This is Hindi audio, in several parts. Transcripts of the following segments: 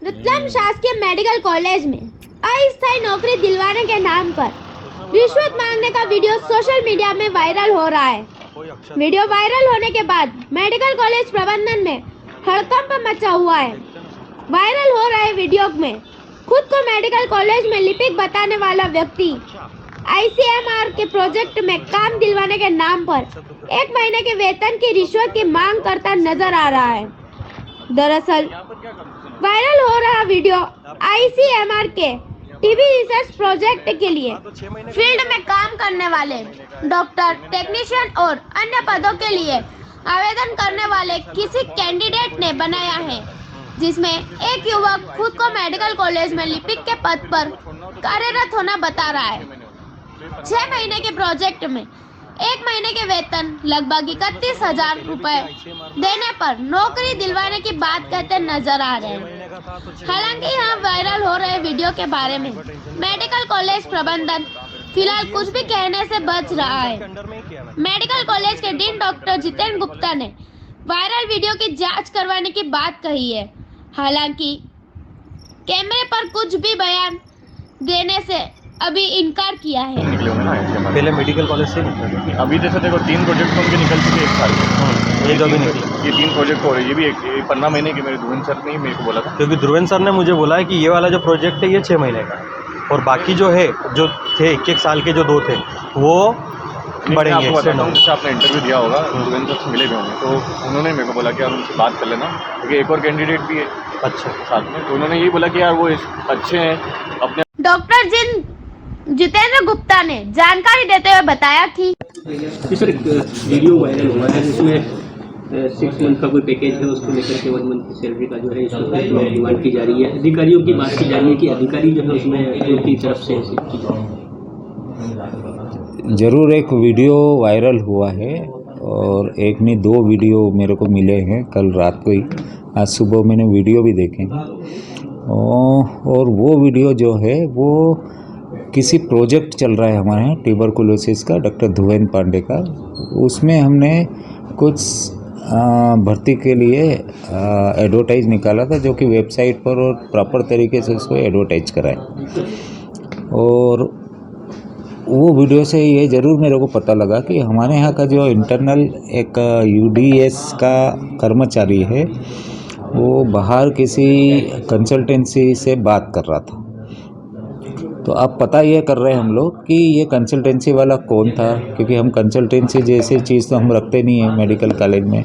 रतलाम शासकीय मेडिकल कॉलेज में अस्थायी नौकरी दिलवाने के नाम पर रिश्वत मांगने का वीडियो सोशल मीडिया में वायरल हो रहा है। वीडियो वायरल होने के बाद मेडिकल कॉलेज प्रबंधन में हड़कंप मचा हुआ है। वायरल हो रहे वीडियो में खुद को मेडिकल कॉलेज में लिपिक बताने वाला व्यक्ति आईसीएमआर के प्रोजेक्ट में काम दिलवाने के नाम पर 1 महीने के वेतन की रिश्वत की मांग करता नजर आ रहा है। दरअसल वायरल हो रहा वीडियो आईसीएमआर के टीबी रिसर्च प्रोजेक्ट के लिए फील्ड में काम करने वाले डॉक्टर, टेक्नीशियन और अन्य पदों के लिए आवेदन करने वाले किसी कैंडिडेट ने बनाया है, जिसमें एक युवक खुद को मेडिकल कॉलेज में लिपिक के पद पर कार्यरत होना बता रहा है। 6 महीने के प्रोजेक्ट में 1 महीने के वेतन लगभग 31,000 रुपए देने पर नौकरी दिलवाने की बात कहते नजर आ रहे हैं। हालांकि यहाँ वायरल हो रहे वीडियो के बारे में मेडिकल कॉलेज प्रबंधन फिलहाल कुछ भी कहने से बच रहा है। मेडिकल कॉलेज के डीन डॉक्टर जितेंद्र गुप्ता ने वायरल वीडियो की जांच करवाने की बात कही है। हालांकि कैमरे पर कुछ भी बयान देने से अभी इनकार किया है। पहले मेडिकल कॉलेज से निकले अभी जैसे देखो 3 प्रोजेक्ट उनके निकल चुके 1 साल में। एक अभी निकले ये 3 प्रोजेक्ट हो रहे, ये भी एक 15 महीने की मेरे ध्रुवन सर ने ही मेरे को बोला था। क्योंकि ध्रुवन सर ने मुझे बोला है कि ये वाला जो प्रोजेक्ट है ये 6 महीने का है और बाकी जो है जो थे 1-1 साल के जो 2 थे वो बढ़ेंगे। आपको बताता हूँ, जैसे आपने इंटरव्यू दिया होगा ध्रुवन सर से मिले भी होंगे, तो उन्होंने मेरे को बोला कि यार उनसे बात कर लेना, क्योंकि एक और कैंडिडेट भी है अच्छा साथ में, तो उन्होंने यही बोला कि यार वो अच्छे हैं अपने। डॉक्टर जितेंद्र गुप्ता ने जानकारी देते हुए बताया कि सर वीडियो वायरल हुआ है जिसमें 6 मंथ का कोई पैकेज है, उसको लेकर के 1 मंथ की सैलरी का जो है इसमें डिमांड की जा रही है। अधिकारियों की बात की जा रही है कि अधिकारी जो है उसमें उनकी तरफ से ज़रूर एक वीडियो वायरल हुआ है और एक नहीं 2 वीडियो मेरे को मिले हैं कल रात को ही। आज सुबह मैंने वीडियो भी देखे हैं और वो वीडियो जो है वो किसी प्रोजेक्ट चल रहा है हमारे यहाँ ट्यूबरकुलोसिस का, डॉक्टर ध्रुवन पांडे का। उसमें हमने कुछ भर्ती के लिए एडवर्टाइज निकाला था, जो कि वेबसाइट पर और प्रॉपर तरीके से उसको एडवर्टाइज कराए। और वो वीडियो से ये ज़रूर मेरे को पता लगा कि हमारे यहाँ का जो इंटरनल एक यूडीएस का कर्मचारी है वो बाहर किसी कंसल्टेंसी से बात कर रहा था। तो अब पता ये कर रहे हैं हम लोग कि ये कंसल्टेंसी वाला कौन था, क्योंकि हम कंसल्टेंसी जैसी चीज़ तो हम रखते नहीं हैं मेडिकल कॉलेज में।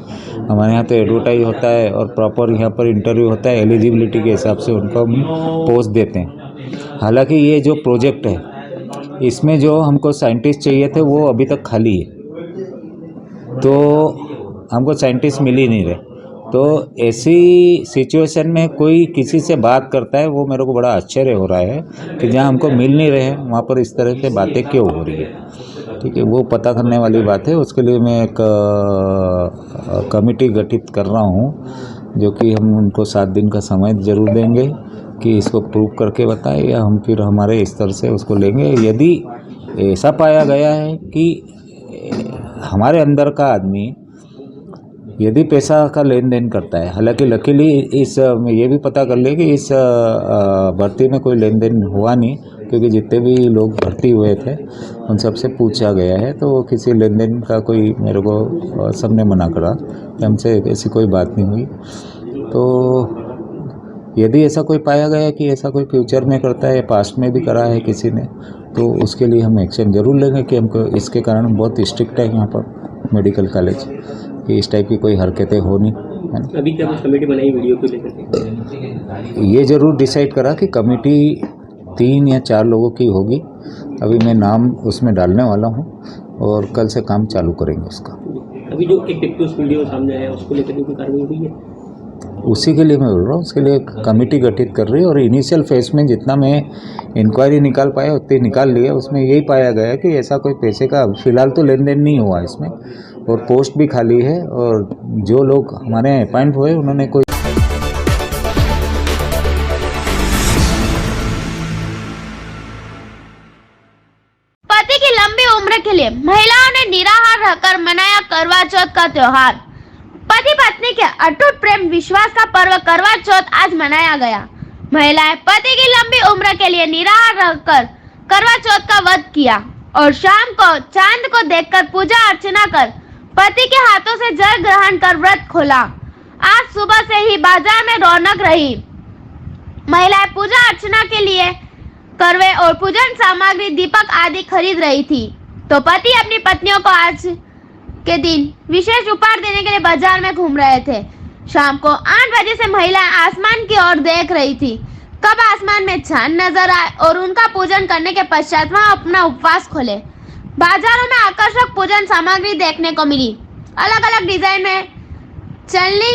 हमारे यहाँ तो एडवर्टाइज होता है और प्रॉपर यहाँ पर इंटरव्यू होता है, एलिजिबिलिटी के हिसाब से उनको हम पोस्ट देते हैं। हालांकि ये जो प्रोजेक्ट है इसमें जो हमको साइंटिस्ट चाहिए थे वो अभी तक खाली है, तो हमको साइंटिस्ट मिल ही नहीं रहे। तो ऐसी सिचुएशन में कोई किसी से बात करता है, वो मेरे को बड़ा आश्चर्य हो रहा है कि जहाँ हमको मिल नहीं रहे हैं वहाँ पर इस तरह से बातें क्यों हो रही है। ठीक है, वो पता करने वाली बात है। उसके लिए मैं एक कमेटी गठित कर रहा हूँ, जो कि हम उनको 7 दिन का समय ज़रूर देंगे कि इसको प्रूव करके बताएं, या हम फिर हमारे स्तर से उसको लेंगे। यदि ऐसा पाया गया है कि हमारे अंदर का आदमी यदि पैसा का लेन देन करता है, हालांकि लकीली इस ये भी पता कर ले कि इस भर्ती में कोई लेन देन हुआ नहीं, क्योंकि जितने भी लोग भर्ती हुए थे उन सबसे पूछा गया है, तो किसी लेन देन का कोई मेरे को सबने मना करा कि हमसे ऐसी कोई बात नहीं हुई। तो यदि ऐसा कोई पाया गया कि ऐसा कोई फ्यूचर में करता है, पास्ट में भी करा है किसी ने, तो उसके लिए हम एक्शन ज़रूर लेंगे कि हमको इसके कारण बहुत स्ट्रिक्ट है यहाँ पर मेडिकल कॉलेज कि इस टाइप की कोई हरकतें हो नहीं। अभी क्या कुछ कमेटी बनाई वीडियो को लेकर? ये ज़रूर डिसाइड करा कि कमेटी 3 या 4 लोगों की होगी। अभी मैं नाम उसमें डालने वाला हूँ और कल से काम चालू करेंगे उसका। अभी जो एक टिकटॉक वीडियो सामने आया उसको लेकर कोई कार्रवाई हुई है? उसी के लिए मैं बोल रहा हूँ, उसके लिए कमेटी गठित कर रही है और इनिशियल फेज में जितना मैं इंक्वायरी निकाल पाया उतनी निकाल लिया। उसमें यही पाया गया कि ऐसा कोई पैसे का फिलहाल तो लेन देन नहीं हुआ इसमें, और पोस्ट भी खाली है, और जो लोग हमारे अपॉइंट हुए उन्होंने कोई पति की लंबी उम्र के लिए महिलाओं ने निराहार रहकर मनाया करवा चौथ का त्योहार। पति पत्नी के अटूट प्रेम विश्वास का पर्व करवा चौथ आज मनाया गया। महिलाएं पति की लंबी उम्र के लिए निराहार रहकर करवा चौथ का व्रत किया और शाम को चांद को देखकर पूजा अर्चना कर पति के हाथों से जल ग्रहण कर व्रत खोला। आज सुबह से ही बाजार में रौनक रही। महिलाएं पूजा अर्चना के लिए करवे और पूजन सामग्री, दीपक आदि खरीद रही थी, तो पति अपनी पत्नियों को आज के दिन विशेष उपहार देने के लिए बाजार में घूम रहे थे। शाम को 8 बजे से महिलाएं आसमान की ओर देख रही थी, कब आसमान में चांद नजर आए और उनका पूजन करने के पश्चात वहां अपना उपवास खोले। बाजारों में आकर्षक पूजन सामग्री देखने को मिली। अलग अलग डिजाइन में चलनी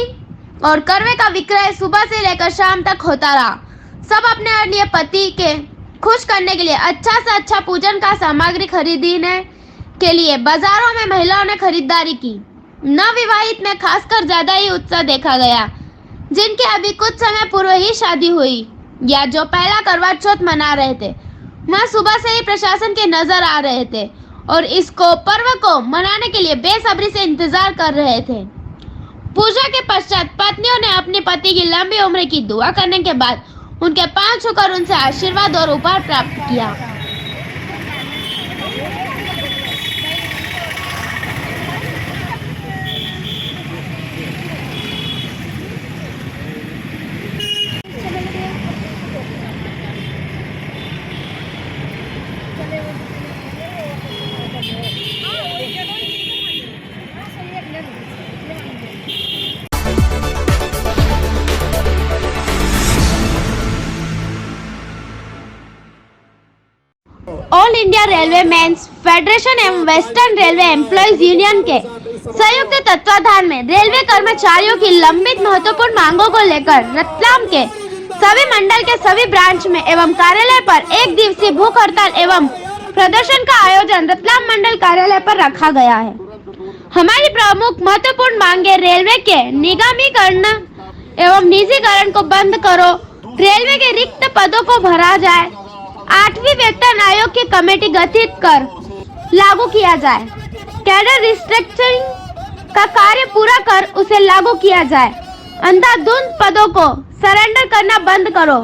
और करवे का विक्रय सुबह से लेकर शाम तक होता रहा। सब अपने लिए पति के खुश करने के लिए अच्छा से अच्छा पूजन का सामग्री खरीदने के लिए बाजारों में महिलाओं ने खरीदारी की। नवविवाहित में खासकर ज्यादा ही उत्साह देखा गया, जिनके अभी कुछ समय पूर्व ही शादी हुई या जो पहला करवा चौथ मना रहे थे, वह सुबह से ही प्रशासन के नजर आ रहे थे और इसको पर्व को मनाने के लिए बेसब्री से इंतजार कर रहे थे। पूजा के पश्चात पत्नियों ने अपने पति की लंबी उम्र की दुआ करने के बाद उनके पांव छूकर उनसे आशीर्वाद और उपहार प्राप्त किया। All India railway men's federation एवं वेस्टर्न रेलवे एम्प्लॉइज यूनियन के संयुक्त तत्वाधान में रेलवे कर्मचारियों की लंबित महत्वपूर्ण मांगों को लेकर रतलाम के सभी मंडल के सभी ब्रांच में एवं कार्यालय पर एक दिवसीय भूख हड़ताल एवं प्रदर्शन का आयोजन रतलाम मंडल कार्यालय पर रखा गया है। हमारी प्रमुख महत्वपूर्ण मांगे रेलवे के निगमीकरण एवं निजीकरण को बंद करो, रेलवे के रिक्त पदों को भरा जाए, 8वीं वेतन आयोग की कमेटी गठित कर लागू किया जाए, कैडर रिस्ट्रक्चरिंग का कार्य पूरा कर उसे लागू किया जाए, अंधाधुंध पदों को सरेंडर करना बंद करो,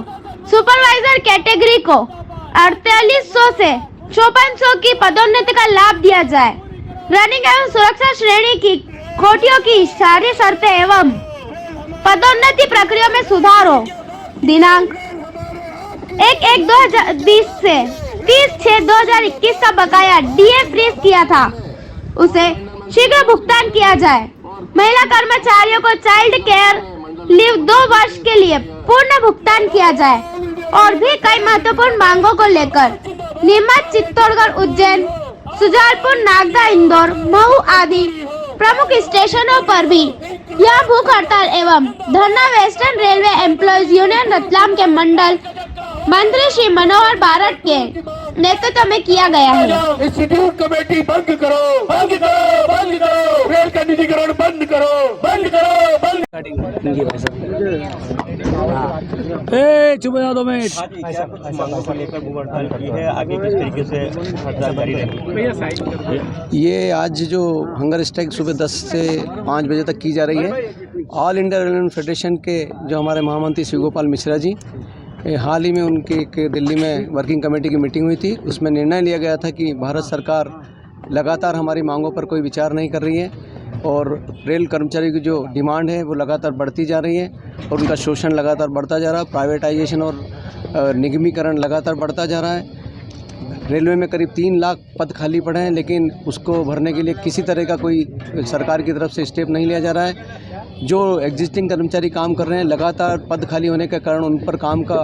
सुपरवाइजर कैटेगरी को 4800 से 5400 की पदोन्नति का लाभ दिया जाए, रनिंग एवं सुरक्षा श्रेणी की कोटियों की सारी शर्तें एवं पदोन्नति प्रक्रिया में सुधार हो। दिनांक 1/1/2020 से 30/6/2021 का बकाया डीए फ्रीज किया था, उसे शीघ्र भुगतान किया जाए। महिला कर्मचारियों को चाइल्ड केयर लीव 2 वर्ष के लिए पूर्ण भुगतान किया जाए और भी कई महत्वपूर्ण मांगों को लेकर नीमच, चित्तौड़गढ़, उज्जैन, सुजालपुर, नागदा, इंदौर, महू आदि प्रमुख स्टेशनों पर भी यह भूख हड़ताल एवं धरना western railway employees union Ratlam के मंडल मंत्री श्री मनोहर भारत के नेतृत्व में किया गया है। इंस्टीट्यूट कमेटी बंद करो, बंद करो, बंद करो, रेल का निजीकरण बंद करो, बंद करो, बंद। चुप हो जाओ 2 मिनट। मांगों को लेकर भूख हड़ताल की है, आगे किस तरीके से हड़ताल जारी रहेगी? ये आज जो हंगर स्ट्राइक सुबह 10 से 5 बजे तक की जा रही है, ऑल इंडिया रेलवे फेडरेशन के जो हमारे महामंत्री शिव गोपाल मिश्रा जी, हाल ही में उनकी एक दिल्ली में वर्किंग कमेटी की मीटिंग हुई थी। उसमें निर्णय लिया गया था कि भारत सरकार लगातार हमारी मांगों पर कोई विचार नहीं कर रही है और रेल कर्मचारियों की जो डिमांड है वो लगातार बढ़ती जा रही है और उनका शोषण लगातार बढ़ता जा रहा है, प्राइवेटाइजेशन और निगमीकरण लगातार बढ़ता जा रहा है। रेलवे में करीब 3 लाख पद खाली पड़े हैं, लेकिन उसको भरने के लिए किसी तरह का कोई सरकार की तरफ से स्टेप नहीं लिया जा रहा है। जो एग्जिस्टिंग कर्मचारी काम कर रहे हैं, लगातार पद खाली होने के कारण उन पर काम का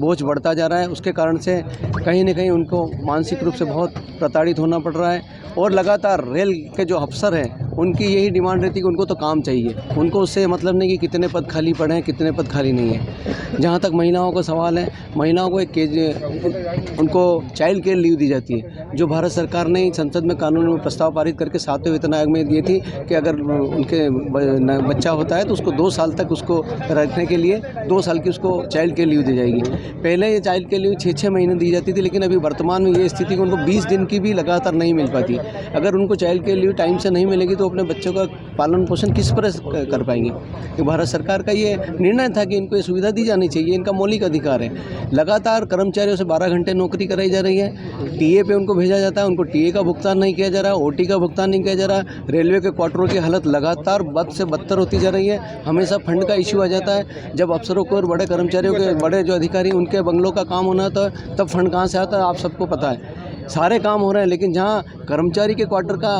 बोझ बढ़ता जा रहा है। उसके कारण से कहीं न कहीं उनको मानसिक रूप से बहुत प्रताड़ित होना पड़ रहा है और लगातार रेल के जो अफसर हैं उनकी यही डिमांड रहती है कि उनको तो काम चाहिए, उनको उससे मतलब नहीं कि कितने पद खाली पड़े हैं, कितने पद खाली नहीं है। जहाँ तक महिलाओं का सवाल है, महिलाओं को उनको चाइल्ड केयर लीव दी जाती है, जो भारत सरकार ने संसद में कानून में प्रस्ताव पारित करके 7वें वेतन आयोग में दी थी कि अगर उनके बच्चा होता है तो उसको 2 साल तक उसको रखने के लिए 2 साल की उसको चाइल्ड केयर लीव दी जाएगी। पहले ये चाइल्ड केयर लीव 6-6 महीने दी जाती थी, लेकिन अभी वर्तमान में ये स्थिति कि उनको 20 दिन की भी लगातार नहीं मिल पाती। अगर उनको चाइल्ड केयर लीव टाइम से नहीं मिलेगी तो अपने बच्चों का पालन पोषण किस तरह कर पाएंगे। कि भारत सरकार का ये निर्णय था कि इनको ये सुविधा दी जानी चाहिए, इनका मौलिक अधिकार है। लगातार कर्मचारियों से 12 घंटे नौकरी कराई जा रही है, टीए पे उनको भेजा जाता है, उनको टीए का भुगतान नहीं किया जा रहा, ओटी का भुगतान नहीं किया जा रहा। रेलवे के क्वार्टरों की हालत लगातार बद से बदतर होती जा रही है। हमेशा फंड का इशू आ जाता है। जब अफसरों को और बड़े कर्मचारियों के बड़े जो अधिकारी उनके बंगलों का काम होना था, तब फंड कहाँ से आता है आप सबको पता है। सारे काम हो रहे हैं, लेकिन जहाँ कर्मचारी के क्वार्टर का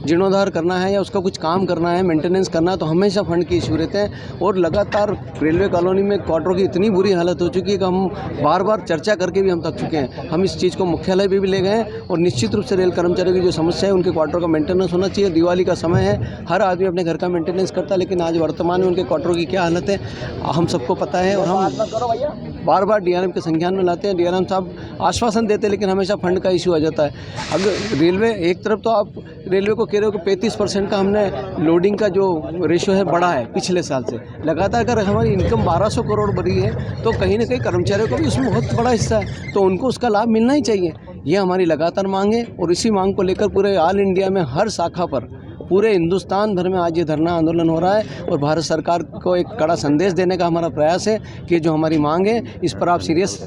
जीर्णोद्धार करना है या उसका कुछ काम करना है, मेंटेनेंस करना है, तो हमेशा फंड की इशू रहते हैं। और लगातार रेलवे कॉलोनी में क्वार्टरों की इतनी बुरी हालत हो चुकी है कि हम बार बार चर्चा करके भी हम थक चुके हैं। हम इस चीज़ को मुख्यालय भी ले गए हैं और निश्चित रूप से रेल कर्मचारियों की जो समस्या है, उनके क्वार्टरों का मेंटेनेंस होना चाहिए। दिवाली का समय है, हर आदमी अपने घर का मेंटेनेंस करता है, लेकिन आज वर्तमान में उनके क्वार्टरों की क्या हालत है हम सबको पता है। और हम बार बार डीआरएम के संज्ञान में लाते हैं, डीआरएम साहब आश्वासन देते हैं, लेकिन हमेशा फंड का इशू आ जाता है। अब रेलवे एक तरफ तो आप रेलवे को कह रहे हो कि 35% का हमने लोडिंग का जो रेशियो है बढ़ा है पिछले साल से। लगातार अगर हमारी इनकम 1200 करोड़ बढ़ी है, तो कहीं ना कहीं कर्मचारियों को भी उसमें बहुत बड़ा हिस्सा है, तो उनको उसका लाभ मिलना ही चाहिए। ये हमारी लगातार मांग है और इसी मांग को लेकर पूरे ऑल इंडिया में हर शाखा पर, पूरे हिंदुस्तान भर में आज ये धरना आंदोलन हो रहा है। और भारत सरकार को एक कड़ा संदेश देने का हमारा प्रयास है कि जो हमारी मांग है, इस पर आप सीरियस